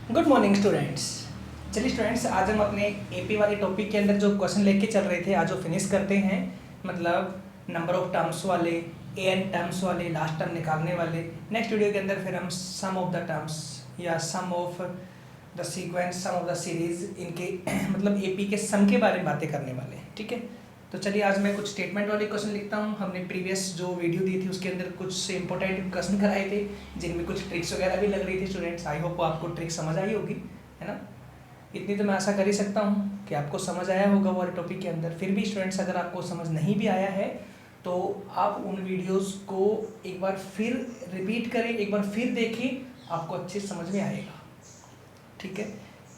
Good morning students. चलिए students, आज हम अपने एपी वाले टॉपिक के अंदर जो क्वेश्चन लेके चल रहे थे आज वो फिनिश करते हैं। मतलब नंबर ऑफ टर्म्स वाले, एन टर्म्स वाले, लास्ट टर्म निकालने वाले। नेक्स्ट वीडियो के अंदर फिर हम सम ऑफ द टर्म्स या sum of the sequence, sum of the series, इनके मतलब एपी के सम के बारे में बातें करने वाले हैं। ठीक है, तो चलिए आज मैं कुछ स्टेटमेंट वाले क्वेश्चन लिखता हूँ। हमने प्रीवियस जो वीडियो दी थी उसके अंदर कुछ इंपॉर्टेंट क्वेश्चन कराए थे जिनमें कुछ ट्रिक्स वगैरह भी लग रही थी। स्टूडेंट्स, आई होप आपको ट्रिक समझ आई होगी, है ना। इतनी तो मैं आशा कर ही सकता हूँ कि आपको समझ आया होगा वो टॉपिक के अंदर। फिर भी स्टूडेंट्स, अगर आपको समझ नहीं भी आया है तो आप उन वीडियोज़ को एक बार फिर रिपीट करें, एक बार फिर देखें, आपको अच्छे समझ में आएगा। ठीक है,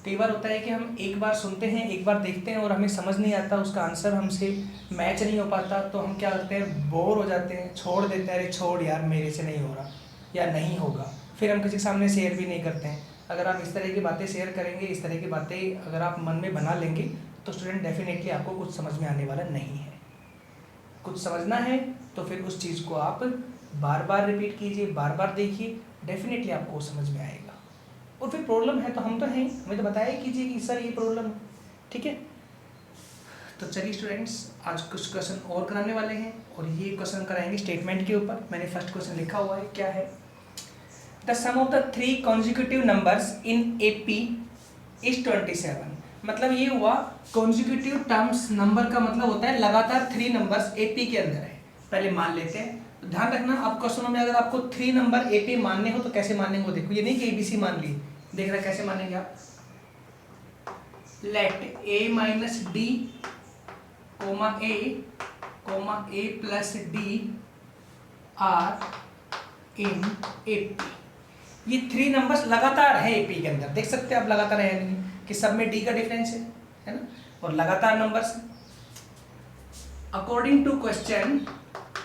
कई बार होता है कि हम एक बार सुनते हैं, एक बार देखते हैं और हमें समझ नहीं आता, उसका आंसर हमसे मैच नहीं हो पाता, तो हम क्या करते हैं, बोर हो जाते हैं, छोड़ देते हैं, अरे छोड़ यार मेरे से नहीं हो रहा या नहीं होगा। फिर हम किसी के सामने शेयर भी नहीं करते हैं। अगर आप इस तरह की बातें शेयर करेंगे, इस तरह की बातें अगर आप मन में बना लेंगे तो स्टूडेंट डेफिनेटली आपको कुछ समझ में आने वाला नहीं है। कुछ समझना है तो फिर उस चीज़ को आप बार बार रिपीट कीजिए, बार बार देखिए, डेफिनेटली आपको समझ में आएगा। और फिर प्रॉब्लम है तो हम तो हैं, हमें तो बताया कीजिए कि सर ये प्रॉब्लम है। ठीक है, तो चलिए स्टूडेंट्स, आज कुछ क्वेश्चन और कराने वाले हैं और ये क्वेश्चन कराएंगे स्टेटमेंट के ऊपर। मैंने फर्स्ट क्वेश्चन लिखा हुआ है, क्या है, the sum of the 3 consecutive numbers in AP is 27। मतलब ये हुआ कॉन्जिक्यूटिव टर्म्स, नंबर का मतलब होता है लगातार 3 नंबर्स एपी के अंदर है। पहले मान लेते हैं, तो ध्यान रखना आप क्वेश्चनों में अगर आपको 3 नंबर एपी मानने हो तो कैसे मानने को देखो, ये नहीं कि एबीसी मान ली, देख रहा कैसे मानेंगे आप। Let a minus d comma a plus d are in AP. ये 3 नंबर्स लगातार है एपी के अंदर, देख सकते हैं आप लगातार है नहीं कि सब में डी का डिफरेंस है ना, और लगातार नंबर्स। अकॉर्डिंग टू क्वेश्चन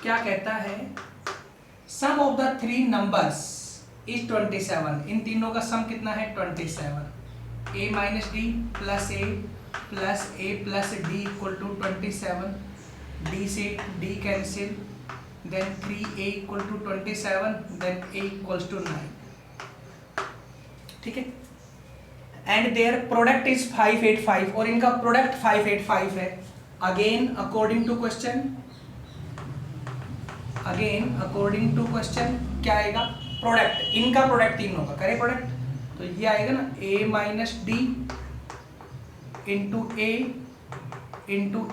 क्या कहता है, sum of the 3 numbers is 27। इन तीनों का सम कितना है, 27। A minus d plus a plus d equal to 27। D से d cancel, then 3a equal to 27, then a equals to 9। ठीक है, एंड देयर प्रोडक्ट इज 585 और इनका प्रोडक्ट 585 है। अगेन अकॉर्डिंग टू क्वेश्चन, क्या आएगा, प्रोडक्ट, इनका प्रोडक्ट तीनों का करे प्रोडक्ट, तो ये आएगा ना a minus d into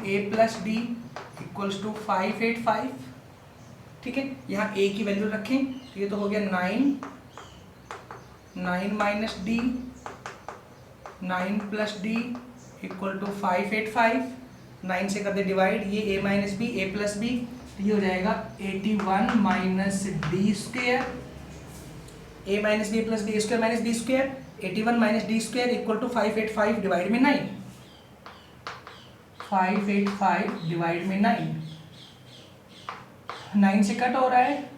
a plus d equals to 585। ठीक है, यहाँ a की वैल्यू रखें तो ये तो हो गया 9 minus d, 9 plus d equal to 585। 9 से कर दे डिवाइड, ये a minus b, a plus b, तो ये हो जाएगा 81 minus d square, a minus b plus b square minus b square, 81 minus d square equal to 585 divide में 9, 585 divide में 9 से कट हो रहा है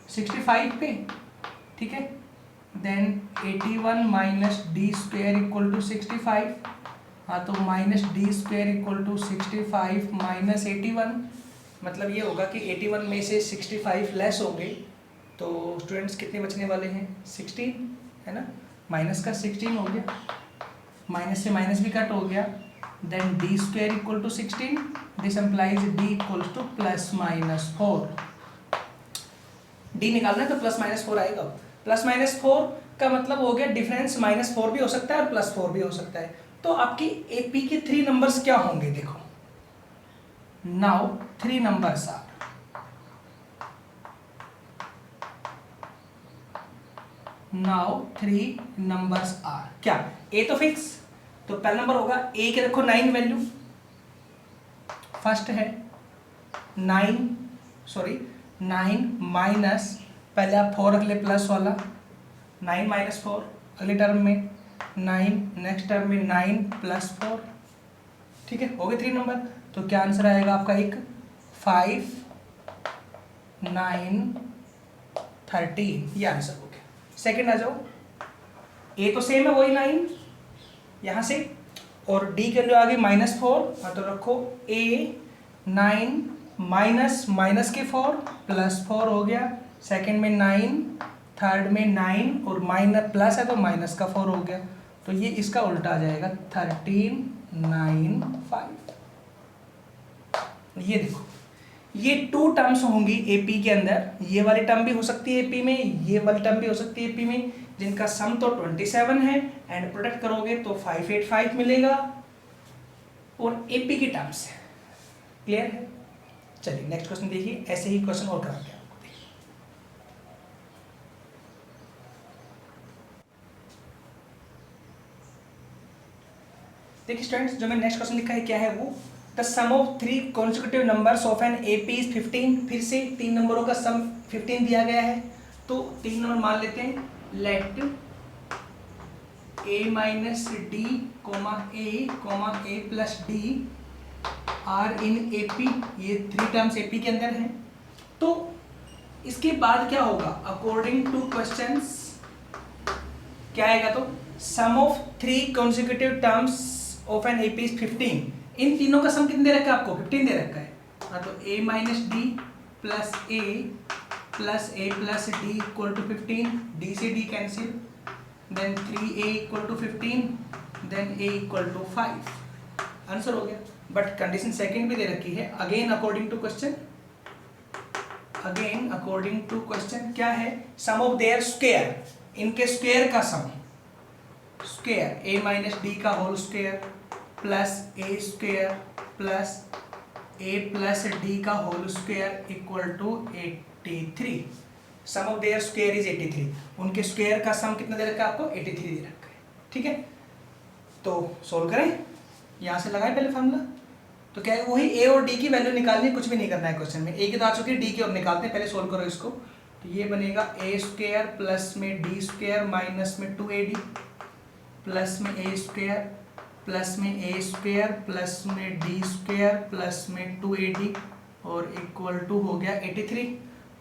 65 पे। ठीक है, then 81 minus d square equal to 65, हाँ तो minus d square equal to 65 minus 81, मतलब ये होगा कि 81 में से 65 लेस होंगे तो स्टूडेंट्स कितने बचने वाले हैं, 16, है ना। माइनस का 16 हो गया, माइनस से माइनस भी कट हो गया, then d square equal to 16, this implies d equals to plus minus 4। D निकालना है तो प्लस माइनस 4 आएगा। प्लस माइनस 4 का मतलब हो गया डिफरेंस -4 भी हो सकता है और +4 भी हो सकता है। तो आपकी एपी के 3 नंबर्स क्या होंगे, देखो। नाउ 3 नंबर्स आर, क्या, ए तो फिक्स, तो पहला नंबर होगा ए के रखो 9 वैल्यू, फर्स्ट है 9 माइनस, पहले आप 4 रख ले प्लस वाला, 9 माइनस 4, अगले टर्म में 9, नेक्स्ट टर्म में 9 प्लस 4। ठीक है, हो गए 3 नंबर, तो क्या आंसर आएगा आपका, एक 5 9 13, ये आंसर हो गया। सेकंड आ जाओ, ए तो सेम है वही 9 यहाँ से, और डी के वैल्यू आ गई -4, हाँ तो रखो ए 9 माइनस के 4 +4 हो गया, सेकंड में 9 थर्ड में 9 और माइनस प्लस है तो माइनस का 4 हो गया, तो ये इसका उल्टा आ जाएगा 13 9 5। ये देखो ये 2 टर्म्स होंगी एपी के अंदर, ये वाली टर्म भी हो सकती है एपी में, ये वाली टर्म भी हो सकती है एपी में, जिनका सम तो 27 है एंड प्रोडक्ट करोगे तो 585 मिलेगा और एपी की टर्म्स है। क्लियर है? चलिए नेक्स्ट क्वेश्चन देखिए, ऐसे ही क्वेश्चन और कराते हैं आपको। देखिए स्टूडेंट्स, जो मैंने नेक्स्ट क्वेश्चन लिखा है क्या है वो, the sum of 3 consecutive numbers of an AP is 15। फिर से 3 नंबरों का सम 15 दिया गया है, तो 3 नंबर मान लेते हैं। Let a minus d comma a plus d are in AP, ये 3 टर्म्स एपी के अंदर हैं। तो इसके बाद क्या होगा, अकॉर्डिंग टू क्वेश्चंस क्या आएगा, तो sum of 3 consecutive terms of an AP is 15। इन तीनों का सम कितने दे रखा है आपको, 15 दे रखा है। हाँ, तो a minus d plus a plus d equal to 15, d से d cancel, then 3a equal to 15, then a equal to 5। Answer हो गया। बट कंडीशन सेकंड भी दे रखी है, अगेन अकॉर्डिंग टू क्वेश्चन क्या है, सम ऑफ देयर स्क्वायर, इनके square का sum, square a minus d का whole square plus a square plus a plus d का whole square equal to 83। Sum of their square is 83, उनके square का sum कितना दे रखा है आपको, 83 दे रखा है। ठीक है, तो सोल्व करें, यहाँ से लगाएं पहले फार्मूला। तो क्या है, वही ए और डी की वैल्यू निकालनी है, कुछ भी नहीं करना है क्वेश्चन में। ए की तो आ चुकी है, डी की और निकालते हैं, पहले सोल्व करो इसको। तो ये बनेगा ए स्क्वायर प्लस में डी स्क्वायर माइनस में 2ad प्लस में ए स्क्वायर प्लस में ए स्क्वायर प्लस में डी स्क्वायर प्लस में 2ad और इक्वल टू हो गया 83।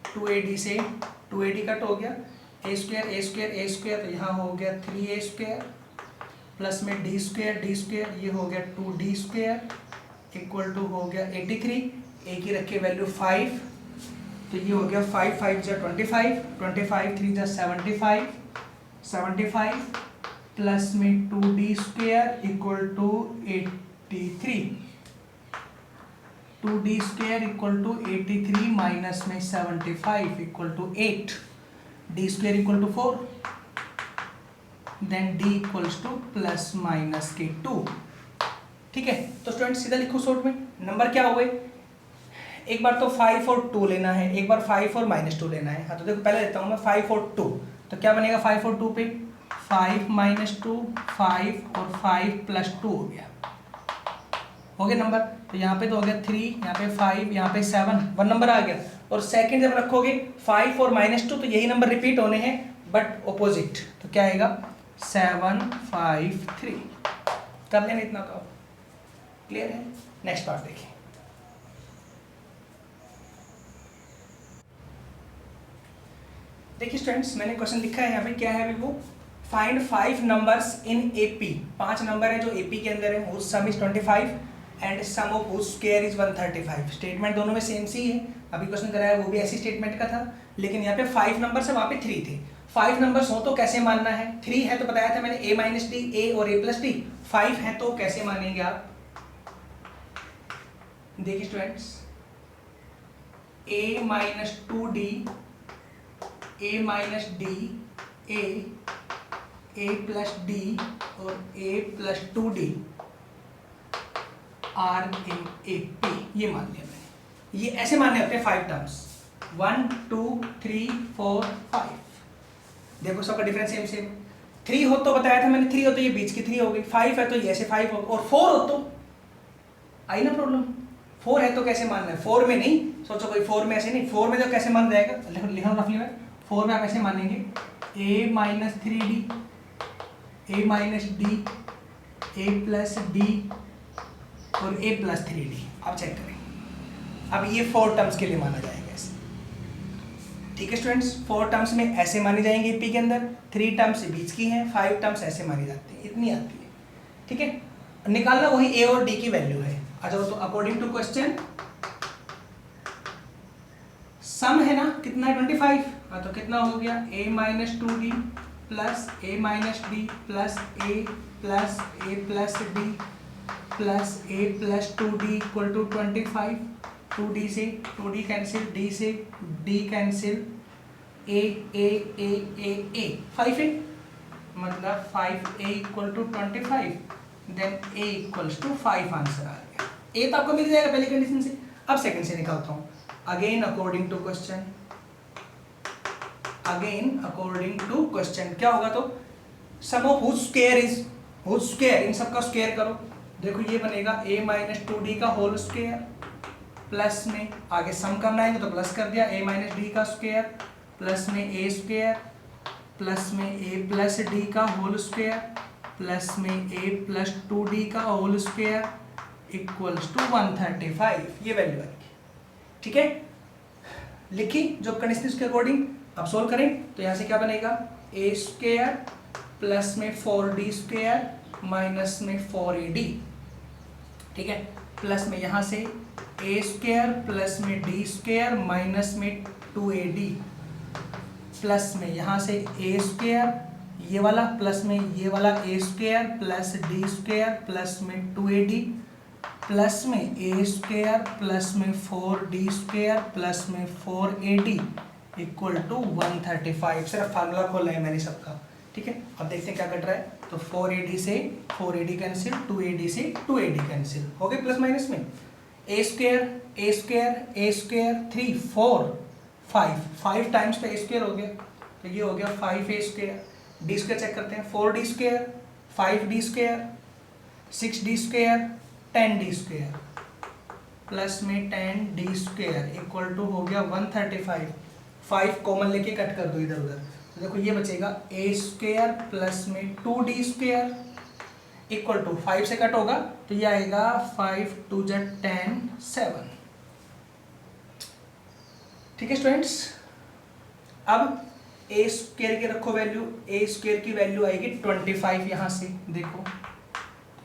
2ad से 2ad कट हो गया, ए स्क्वायर, तो यहाँ हो गया 3a स्क्वायर प्लस में डी स्क्वायर, ये हो गया 2d स्क्वायर इक्वल टू हो गया 83। ए की रखी वैल्यू 5, तो ये हो गया 5 5 जा 25, 25 3 जा 75 प्लस में 2d square equal to 83, 2d square equal to 83 minus में 75 equal to 8, d square equal to 4, then d equals to plus minus के 2। ठीक है, तो स्टूडेंट सीधा लिखो शॉर्ट में, नंबर क्या हुए, एक बार तो 5 और 2 लेना है, एक बार 5 और -2 लेना है। हाँ, तो देखो पहले लेता हूँ मैं 5 और 2, तो क्या बनेगा 5 और 2 पे, 5 - 2 5 और 5 + 2 हो गया नंबर। तो यहाँ पे तो हो गया 3, यहाँ पे 5, यहाँ पे 7, 1 नंबर आ गया। और सेकंड जब रखोगे 5 और -2 तो यही नंबर रिपीट होने हैं बट ऑपोजिट, तो क्या आएगा 7 5 3। कर लेना इतना तो, क्लियर है। नेक्स्ट पार्ट देखिए, देखिए स्टूडेंट्स मैंने क्वेश्चन लिखा है यहाँ पे, क्या है अभी वो, find 5 numbers in AP. 5 number है जो एपी के अंदर है, whose sum is 25 and sum of whose square is 135। Statement दोनों में सेम सी है, अभी क्वेश्चन कराया वो भी ऐसी स्टेटमेंट का था, लेकिन यहाँ पे 5 नंबर्स है, वहाँ पे 3 थे। 5 नंबर्स हो तो कैसे मानना है, 3 है तो बताया था मैंने a माइनस डी, ए और a प्लस डी। 5 है तो कैसे मानेंगे आप, देखिए students, a minus 2d, a minus d, a plus d और a plus 2d are in A P, ये मान लिया मैंने। ये ऐसे मानने होते हैं 5 टर्म्स, 1 2 3 4 5। देखो सबका डिफरेंस सेम सेम। 3 हो तो बताया था मैंने, 3 हो तो ये बीच की 3 हो गई, 5 है तो ये ऐसे 5 हो, और 4 हो तो आई ना प्रॉब्लम। 4 है तो कैसे मानना है, 4 में नहीं सोचो कोई 4 में ऐसे नहीं, 4 में तो कैसे मान जाएगा, लिखो रफली में, 4 में आप ऐसे मानेंगे a minus 3d, a minus d, a plus d और a प्लस 3d। आप चेक करें, अब ये 4 टर्म्स के लिए माना जाएगा ऐसे। ठीक है स्टूडेंट्स, 4 टर्म्स में ऐसे मानी जाएंगे पी के अंदर, 3 टर्म्स बीच की हैं, 5 टर्म्स ऐसे मानी जाती है, इतनी आती है। ठीक है, निकालना वही a और d की वैल्यू है। आ जाओ तो अकॉर्डिंग टू क्वेश्चन सम है ना कितना है 25, हाँ तो कितना हो गया a minus 2d plus a minus d plus a plus a plus d plus a plus 2d equal to 25, 2d से 2d कैंसिल, d से d कैंसिल, a 5 है, मतलब 5a equal to 25, then a equals to 5 answer आ गया। a तो आपको मिल जाएगा पहली कंडीशन से। अब सेकंड से निकालता हूँ। अगेन अकॉर्डिंग टू क्वेश्चन, क्या होगा तो sum of whose square is, whose square, इन सब का स्क्वायर करो। देखो ये बनेगा a माइनस 2d का होल स्क्वायर प्लस में, आगे सम करना है तो प्लस कर दिया, a माइनस डी का स्क्वायर प्लस में a स्क्वायर प्लस में a प्लस डी का होल स्क्वायर प्लस में a प्लस 2d का होल स्क्वायर इक्वल्स टू 135, ये वैल्यू आएगी। ठीक है, लिखी जो कंडीशन इसके अकॉर्डिंग। अब सोल्व करें तो यहाँ से क्या बनेगा, a स्क्वायर प्लस में 4d स्क्वायर माइनस में 4ad, ठीक है, प्लस में यहाँ से a स्क्वायर प्लस में d स्क्वायर माइनस में 2ad प्लस में यहाँ से a स्क्वायर ये वाला प्लस में ये वाला a square plus d square plus में 2ad प्लस में a स्क्वायर प्लस में 4d स्क्वायर प्लस में 4ad इक्वल टू 135। सिर्फ फार्मूला खोला है मैंने सबका। ठीक है, अब देखते हैं क्या कट रहा है। तो 4ad से 4ad कैंसिल, 2ad से 2ad कैंसिल, हो गए प्लस माइनस में a स्क्वायर 3 4 5 टाइम्स तो a स्क्वायर हो गया, तो ये हो गया 5a square. d square check करते हैं, 4d square 5d square 6d square 10d square plus में 10d स्क्वायर इक्वल टू हो गया 135। 5 कॉमन लेके कट कर दो इधर उधर, तो देखो ये बचेगा a स्क्वायर प्लस में 2d स्क्वायर इक्वल टू 5 से कट होगा तो ये आएगा 5 2 10 7। ठीक है स्टूडेंट्स, अब a स्क्वायर की रखो वैल्यू, a स्क्वायर की वैल्यू आएगी 25। यहाँ से देखो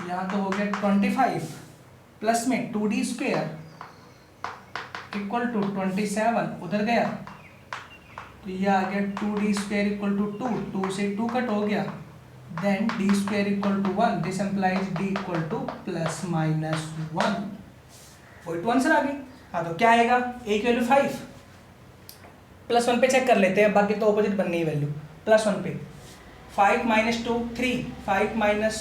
यहाँ तो हो गया 25 प्लस में 2d स्क्वायर इक्वल टू 27, उधर गया तो ये आ गया 2d स्क्वायर इक्वल टू 2 से 2 कट हो गया, then d square equal to 1, this implies d equal to plus minus 1। वही टू आंसर आ गई। हाँ तो क्या आएगा, a की वैल्यू 5 प्लस 1 पे चेक कर लेते हैं, बाकी तो ऑपोजिट बननी है वैल्यू। प्लस 1 पे 5 माइनस 2 3, 5 माइनस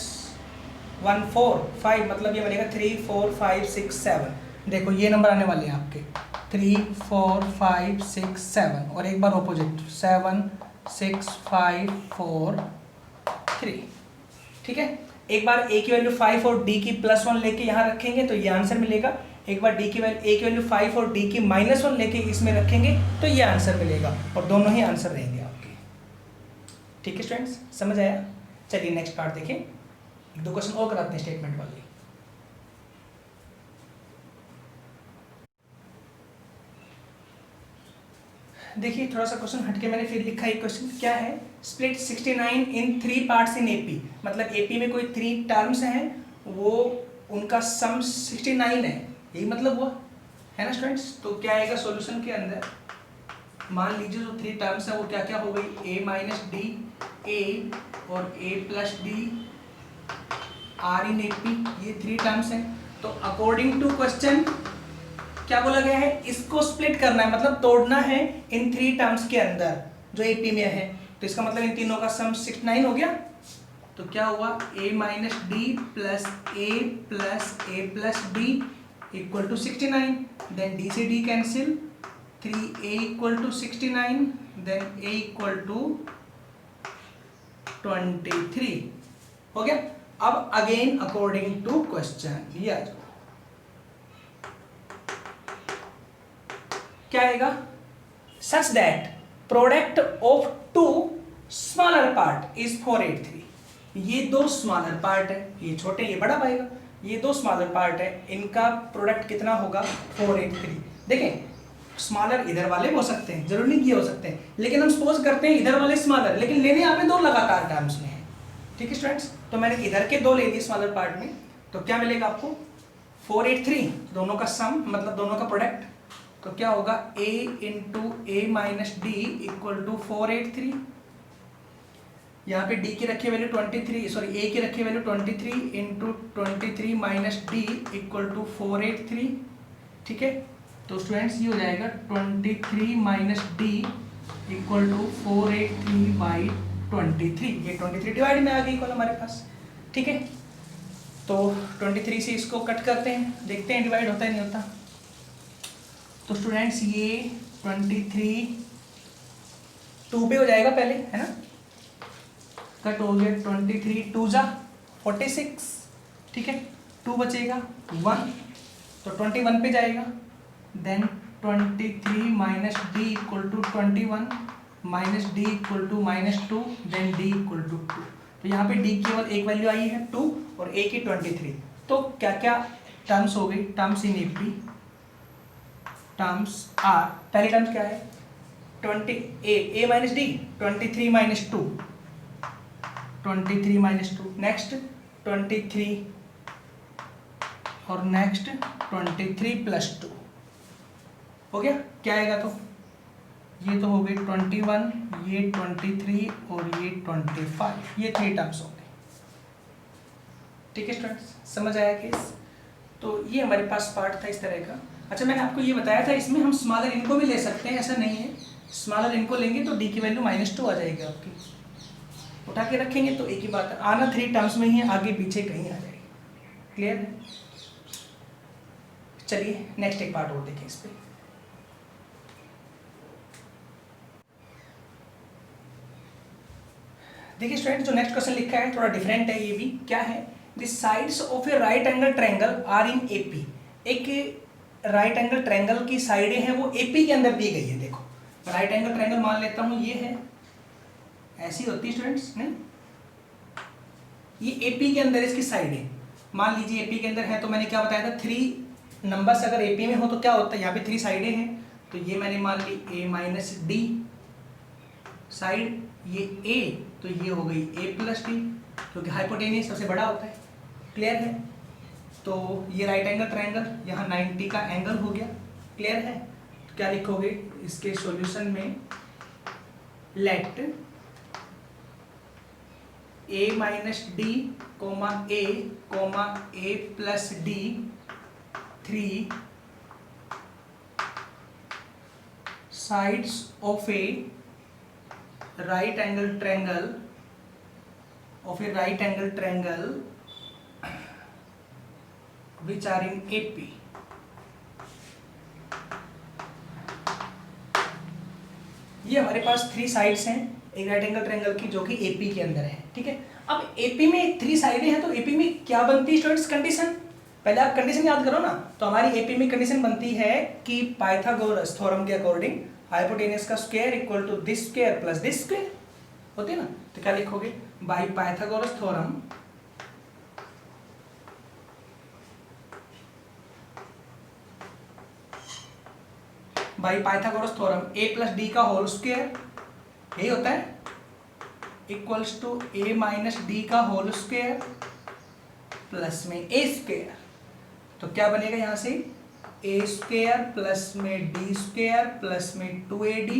1 4, 5 मतलब ये बनेगा 3 4 5 6 7। देखो ये नंबर आने वाले हैं आपके 3 4 5 6 7, और एक बार ऑपोजिट 7 6 5 4 3। ठीक है, एक बार a की वैल्यू 5 और d की प्लस 1 लेके यहाँ रखेंगे तो ये आंसर मिलेगा। एक बार a की वैल्यू 5 और d की माइनस 1 लेके इसमें रखेंगे तो ये आंसर मिलेगा, और दोनों ही आंसर रहेंगे आपके। ठीक है स्टूडेंट्स, समझ आया? चलिए नेक्स्ट पार्ट देखें, एक दो क्वेश्चन और कराते हैं स्टेटमेंट वाले। देखिए थोड़ा सा क्वेश्चन हटके मैंने फिर लिखा है। क्वेश्चन क्या है, split 69 in 3 parts in AP, मतलब एपी में कोई 3 टर्म्स हैं, वो उनका सम 69 है, यही मतलब हुआ है ना स्टूडेंट्स। तो क्या आएगा सॉल्यूशन के अंदर, मान लीजिए जो 3 टर्म्स है वो क्या क्या हो गई, a माइनस डी, ए और a plus d are in AP, ये 3 टर्म्स हैं। तो अकॉर्डिंग टू क्वेश्चन क्या बोला गया है, इसको स्प्लिट करना है, मतलब तोड़ना है इन 3 टर्म्स के अंदर जो एपी में है। तो इसका मतलब इन तीनों का सम 69 हो गया। तो क्या हुआ, a minus d plus a plus d equal to 69, then d से d cancel, 3a equal to 69, then a equal to 23 हो गया। अब अगेन अकॉर्डिंग टू क्वेश्चन ये आ जाओ, क्या आएगा, such that product of 2 smaller part is 483। ये 2 smaller part है, ये छोटे ये बड़ा पाएगा, ये 2 स्मॉलर पार्ट है, इनका प्रोडक्ट कितना होगा 483। देखें स्मॉलर इधर वाले हो सकते हैं, जरूरी नहीं कि हो सकते हैं, लेकिन हम सपोज करते हैं इधर वाले स्मॉलर, लेकिन लेने यहाँ पे 2 लगातार टर्म्स में है। ठीक है स्टूडेंट्स, तो मैंने इधर के 2 ले लिए स्मॉलर पार्ट में, तो क्या मिलेगा आपको 483, दोनों का सम मतलब दोनों का प्रोडक्ट। तो क्या होगा a into a minus d equal to 483। यहाँ पे d की रखी वैल्यू 23, सॉरी a की रखी value 23 into 23 minus d equal to 483। ठीक है, तो स्टूडेंट्स ये हो जाएगा 23 minus d equal to 483 by 23। ये 23 डिवाइड में आ गई इक्वल हमारे पास। ठीक है, तो 23 से इसको कट करते हैं, देखते हैं डिवाइड होता है नहीं होता। तो स्टूडेंट्स ये 23 2 पे हो जाएगा पहले, है ना, कट हो गया 23 2 जा 46। ठीक है, 2 बचेगा 1, तो 21 पे जाएगा। Then 23 minus d equal to 21 minus d equal to -2, then d equal to 2। तो यहाँ पे डी केवल एक वैल्यू आई है 2 और ए की 23। तो क्या क्या टर्म्स हो गई, terms in AP, terms are, पहली टर्म्स क्या है 20 a minus d 23 minus 2, 23 minus 2, next 23 और नेक्स्ट 23 प्लस 2 हो गया। क्या आएगा, तो ये तो हो गई 21, ये 23 और ये 25, ये 3 टर्म्स हो गए। ठीक है स्टूडेंट्स, समझ आया केस। तो ये हमारे पास पार्ट था इस तरह का। अच्छा, मैंने आपको ये बताया था इसमें हम स्मॉलर इनको भी ले सकते हैं, ऐसा नहीं है। स्मॉलर इनको लेंगे तो डी की वैल्यू -2 आ जाएगी आपकी, उठा के रखेंगे तो एक ही बात है, आना 3 टर्म्स में ही है, आगे पीछे कहीं आ जाएगी। क्लियर है, चलिए नेक्स्ट एक पार्ट और देखें इस पर। देखिए स्टूडेंट, जो नेक्स्ट क्वेश्चन लिखा है थोड़ा डिफरेंट है। ये भी क्या है, the sides of a right angle triangle are in AP. एक राइट एंगल ट्रायंगल की साइडें हैं वो एपी के अंदर दी गई है। देखो राइट एंगल ट्रायंगल मान लेता हूँ, ये है, ऐसी होती है स्टूडेंट्स, नहीं, ये एपी के अंदर इसकी साइडें मान लीजिए एपी के अंदर है। तो मैंने क्या बताया था, 3 नंबर्स अगर एपी में हो तो क्या होता है, यहाँ पे 3 साइडें हैं, तो ये मैंने मान ली ए माइनस डी साइड, ये ए, तो ये हो गई ए प्लस डी, क्योंकि हाइपोटेनियस सबसे बड़ा होता है। क्लियर है, तो ये राइट एंगल ट्रायंगल यहाँ 90 का एंगल हो गया। क्लियर है, तो क्या लिखोगे इसके सॉल्यूशन में, let a minus d comma a plus d 3 sides of a right angle triangle which are in AP। ये हमारे पास 3 साइड्स हैं एक राइट एंगल ट्रायंगल की जो कि AP के अंदर है। ठीक है, अब AP में 3 साइडें हैं, तो AP में क्या बनती है स्टूडेंट्स कंडीशन, पहले आप कंडीशन याद करो ना। तो हमारी AP में कंडीशन बनती है कि पाइथागोरस थ्योरम के अकॉर्डिंग हाइपोटेनस का square equal to this square plus this square होती है ना। तो क्या लिखोगे, by Pythagoras theorem a plus d का होल स्क्वायर, यही होता है, equals to a minus d का होल स्क्वायर प्लस में ए स्क्वायर। तो क्या बनेगा यहाँ से, ए स्क्वायर प्लस में डी स्क्वायर प्लस में 2ad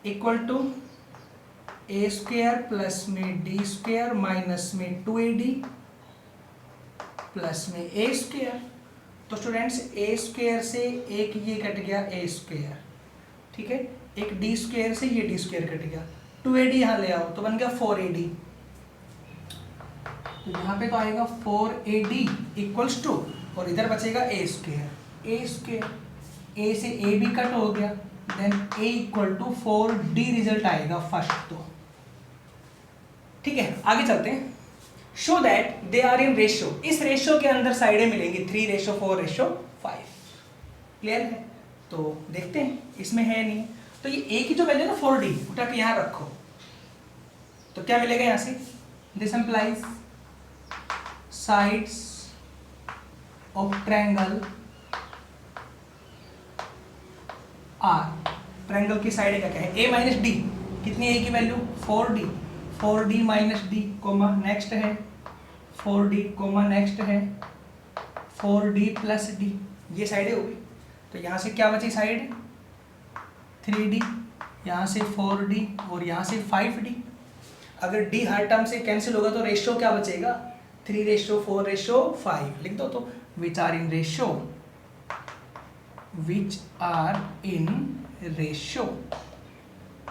equal to a square plus में डी स्क्वायर माइनस में 2ad प्लस में ए स्क्वायर। तो स्टूडेंट्स ए स्क्वायर से एक ये कट गया ए स्क्वायर, ठीक है, एक डी स्क्वायर से ये डी स्क्वायर कट गया, 2ad यहाँ ले आओ तो बन गया 4ad। तो यहाँ पे तो आएगा 4ad इक्वल्स टू, और इधर बचेगा ए स्क्वायर, ए से ए भी कट हो गया, then a equal to 4d result आएगा फर्स्ट। तो ठीक है, आगे चलते हैं। Show that they are in ratio, इस रेशियो के अंदर साइडें मिलेंगी 3:4:5। क्लियर है, तो देखते हैं, इसमें है नहीं, तो ये ए की जो वैल्यू है ना 4d उठा के यहाँ रखो, तो क्या मिलेगा यहाँ से, this implies sides of triangle are, triangle की साइड का क्या है, ए माइनस डी, कितनी ए की value 4d, 4d minus d comma next है 4d कोमा नेक्स्ट है 4d प्लस डी, ये साइडें हो गई। तो यहाँ से क्या बची साइड 3D, यहाँ से 4D और यहाँ से 5D। अगर D हर टर्म से कैंसिल होगा तो रेशियो क्या बचेगा 3:4:5 लिख दो। तो विच आर इन रेशियो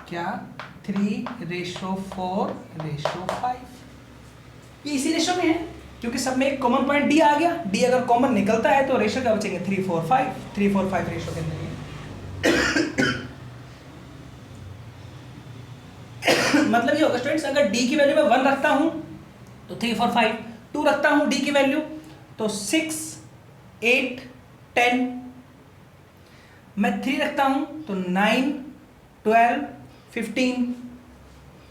क्या 3:4:5, ये इसी रेशियो में है क्योंकि सब में एक कॉमन पॉइंट D आ गया। D अगर कॉमन निकलता है तो रेशियो क्या बचेंगे 3:4:5 रेशियो के अंदर है। मतलब ये होगा स्टूडेंट्स, अगर D की वैल्यू मैं 1 रखता हूं तो 3:4:5, 2 रखता हूं D की वैल्यू तो 6, 8, 10, मैं 3 रखता हूं तो 9, 12, 15।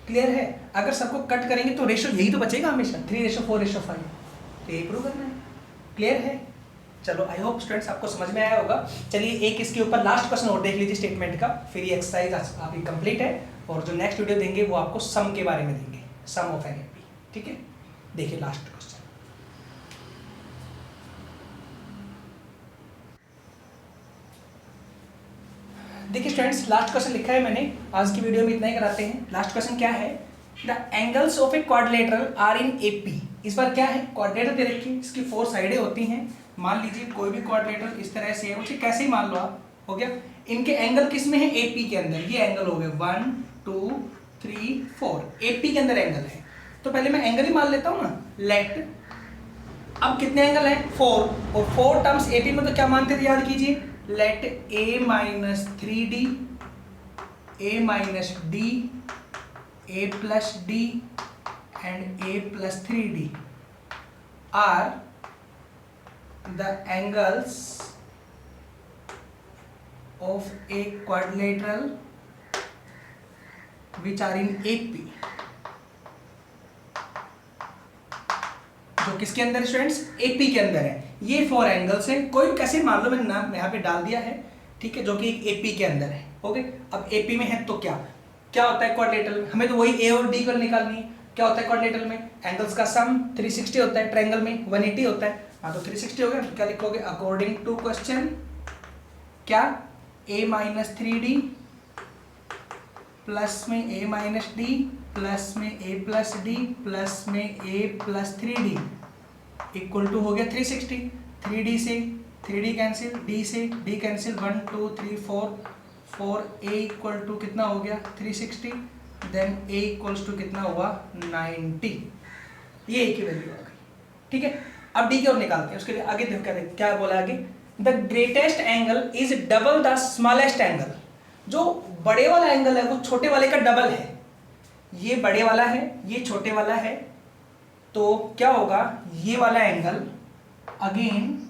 क्लियर है? अगर सबको कट करेंगे तो रेशियो यही तो बचेगा हमेशा 3:4:5, तो यही प्रूव करना है। क्लियर है? चलो आई होप स्टूडेंट्स आपको समझ में आया होगा। चलिए एक इसके ऊपर लास्ट क्वेश्चन और देख लीजिए स्टेटमेंट का, फिर ये एक्सरसाइज आपकी कंप्लीट है। और जो नेक्स्ट वीडियो देंगे वो आपको सम के बारे में देंगे, सम ऑफ एन एपी। ठीक है, देखिए लास्ट क्वेश्चन। देखिए स्टूडेंट्स, लास्ट क्वेश्चन लिखा है मैंने, आज की वीडियो में इतना ही कराते हैं। लास्ट क्वेश्चन क्या है, the angles of a quadrilateral are in AP. इस बार क्या है, क्वाड्रिलेटरल दे रखी है, इसकी 4 साइडें होती हैं। मान लीजिए कोई भी क्वाड्रिलेटरल इस तरह से है, उसे कैसे ही मान लो आप, हो गया। इनके एंगल किस में है, एपी के अंदर। ये एंगल हो गए 1, 2, 3, 4, एपी के अंदर एंगल है। तो पहले मैं एंगल ही मान लेता हूँ ना, लेट। अब कितने एंगल हैं 4, और 4 टर्म्स एपी में तो क्या मानते थे याद कीजिए, late a minus 3d, a minus d, a plus d and a plus 3d are the angles of a quadrilateral which are in AP। जो किसके अंदर स्टूडेंट्स, एपी के अंदर है। ये 4 एंगल्स हैं, कोई भी कैसे मान लो, मैंने नाम यहाँ पे डाल दिया है। ठीक है, जो कि एक एपी के अंदर है। ओके, अब एपी में है तो क्या क्या होता है क्वाड्रिलेटरल में, हमें तो वही ए और डी को निकालनी है। क्या होता है क्वाड्रिलेटरल में, एंगल्स का सम 360 होता है, ट्रायंगल में 180 होता है। हाँ तो 360 हो गया, तो क्या लिखोगे, अकॉर्डिंग टू क्वेश्चन क्या a minus 3d प्लस में a minus d प्लस में a plus d प्लस में a plus 3d equal to हो गया 360। 3d से 3d कैंसिल, d से d cancel, 1 2 3 4 4 a equal to कितना हो गया 360, देन a इक्वल्स टू कितना हुआ 90। ये a की वैल्यू आ गई। ठीक है, अब d की ओर निकालते हैं। उसके लिए आगे देखो क्या बोला आगे, the greatest angle is double the smallest angle. जो बड़े वाला एंगल है वो छोटे वाले का डबल है। ये बड़े वाला है, ये छोटे वाला है, तो क्या होगा, ये वाला angle again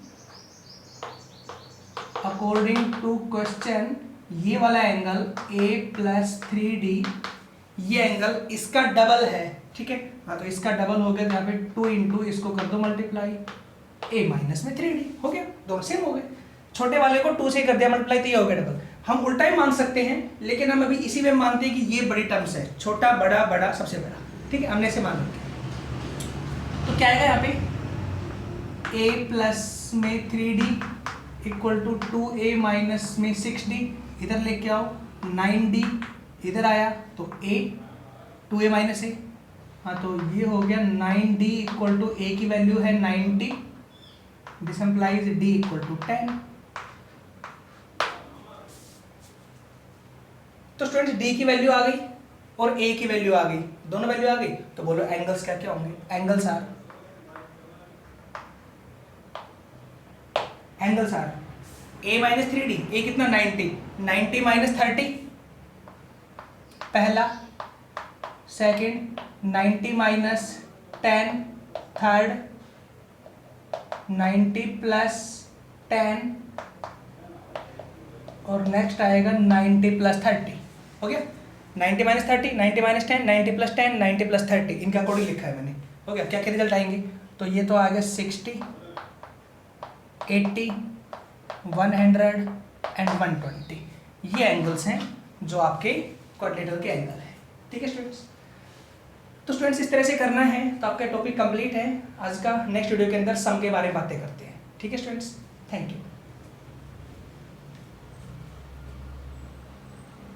according to question, ये वाला एंगल a प्लस 3d, ये एंगल इसका डबल है। ठीक है, हाँ तो इसका डबल हो गया, यहाँ पे 2 इंटू इसको कर दो मल्टीप्लाई, a माइनस में 3d हो गया, दोनों सेम हो गए। छोटे वाले को 2 से कर दिया मल्टीप्लाई, तो ये हो गया डबल। हम उल्टा ही मान सकते हैं, लेकिन हम अभी इसी में मानते हैं कि ये बड़ी टर्म्स है, छोटा बड़ा बड़ा सबसे बड़ा। ठीक है, हमने ऐसे मान लिया। तो क्या आएगा यहाँ पे, a प्लस में 3d equal to 2a minus में 6d, इधर लेके आओ 9d, इधर आया तो a 2a माइनस a, हाँ तो ये हो गया 9d इक्वल टू a की वैल्यू है 90, this implies d equal to 10। तो स्टूडेंट्स d की वैल्यू आ गई और a की वैल्यू आ गई, दोनों वैल्यू आ गई। तो बोलो एंगल्स क्या क्या होंगे, angles are a minus 3d, a कितना 90, 90 माइनस 30 पहला, सेकंड 90 माइनस 10 थर्ड, 90 प्लस 10 और नेक्स्ट आएगा 90 प्लस 30। हो गया, 90 माइनस 30, 90 माइनस 10, 90 प्लस 10, 90 प्लस 30, इनके अकॉर्डिंग लिखा है मैंने। हो गया, क्या क्या रिजल्ट आएंगे, तो ये तो आ गया 60, 80, 100 एंड 120। ये एंगल्स हैं जो आपके क्वाड्रिलेटरल के एंगल हैं। ठीक है स्टूडेंट्स, तो स्टूडेंट्स इस तरह से करना है तो आपका टॉपिक कंप्लीट है। आज का नेक्स्ट वीडियो के अंदर सम के बारे में बातें करते हैं। ठीक है स्टूडेंट्स, थैंक यू।